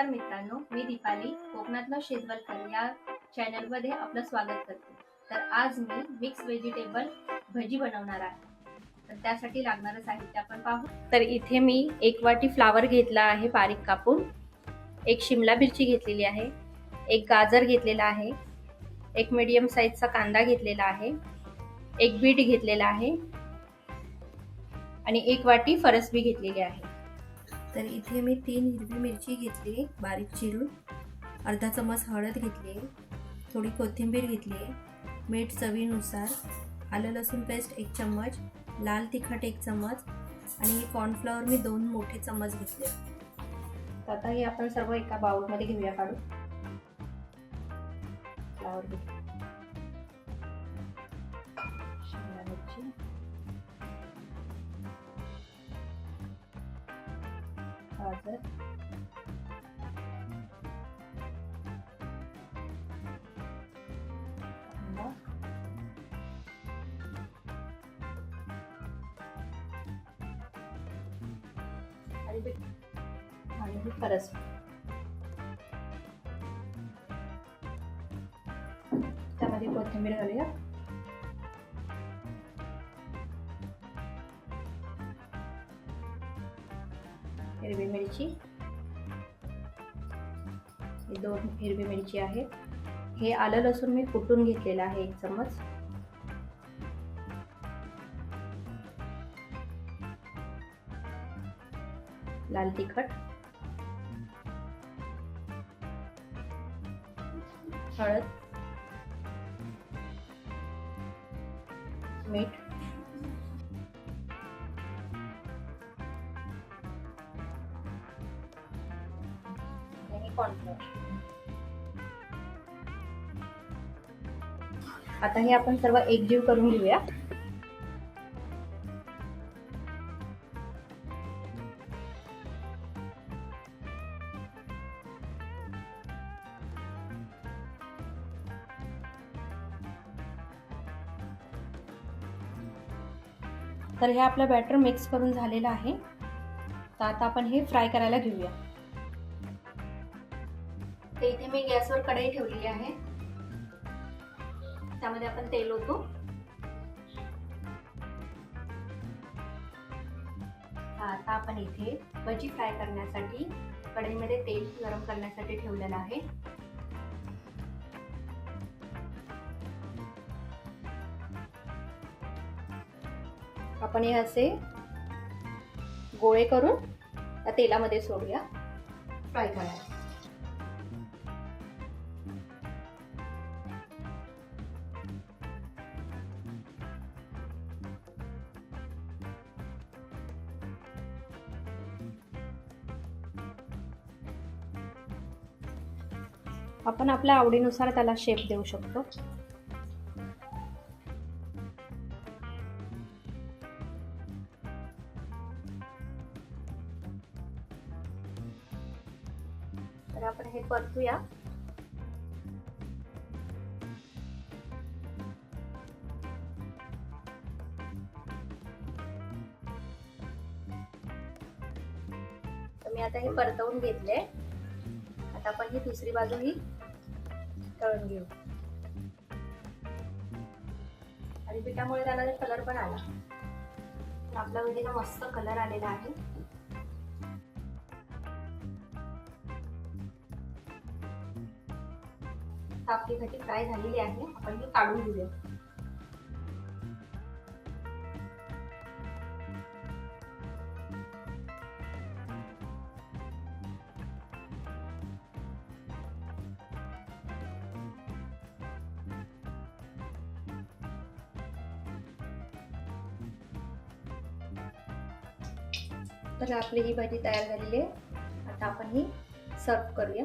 नमस्कार मित्रांनो, मी दीपाली कोकणातलं शेजवलकर या चॅनलमध्ये आपलं स्वागत करते। तर आज मी मिक्स व्हेजिटेबल भजी बनवणार आहे। तर त्यासाठी लागणारं साहित्य आपण पाहू। तर इथे मी 1 वाटी फ्लावर घेतला आहे बारीक कापून, 1 शिमला मिरची घेतलेली आहे, 1 गाजर घेतलेला आहे, 1 मीडियम साईजचा कांदा घेतलेला आहे, 1 बीट घेतलेला आहे आणि 1 वाटी फरसबी घेतलेली आहे। तर इथे मी 3 हिरवी मिरची घेतली बारीक चिरून, अर्धा चमच हळद घेतली, थोडी कोथिंबीर घेतली, मीठ चवीनुसार, आलं लसूण पेस्ट 1 चम्मच, लाल तिखट 1 चम्मच आणि कॉर्नफ्लॉवर मी 2 मोठे चम्मच घेतले। तर आता हे आपण सर्व एका बाउल मध्ये घेऊया काढून। फ्लावर घेतली, शिमला मिरची, गाजर, आणि फरस। त्यामध्ये कोथिंबीर घालूया, हिरवी मिरची, हे 2 हिरवी मिरची आहे, हे आलं लसूण मी कुटून घेतलेलं आहे 1 चम्मच, लाल तिखट, हळद, मीठ, आणि कॉर्नफ्लोअर। आता हे आपण सर्व एकजीव करून घेऊया। तर हे आपलं बॅटर मिक्स करून झालेलं आहे। तर आता आपण हे फ्राय करायला घेऊया। तर इथे मी गॅसवर कढई ठेवलेली आहे, त्यामध्ये आपण तेल ओतू। आता आपण इथे भजी फ्राय करण्यासाठी कढईमध्ये तेल गरम करण्यासाठी ठेवलेलं आहे। आपण हे असे गोळे करून त्या तेलामध्ये सोडूया फ्राय करायला। आपण आपल्या आवडीनुसार त्याला शेप देऊ शकतो। तर आपण हे परतूया। तर मी आता हे परतवून घेतले। आता आपण ही दुसरी बाजू ही तळून घेऊ आणि पिठामुळे त्याला कलर पण आला। आपला भजीला मस्त कलर आलेला आहे। आपली भजी फ्राय झालेली आहे, आपण ही काढून घेऊया। तर आपली ही भाजी तयार झालेली आहे। आता आपण ही सर्व करूया।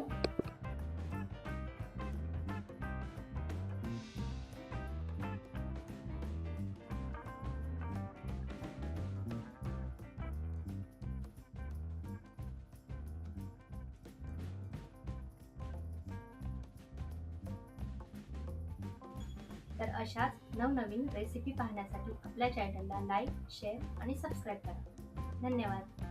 तर अशाच नवनवीन रेसिपी पाहण्यासाठी आपल्या चॅनलला लाईक, शेअर आणि सबस्क्राईब करा। धन्यवाद।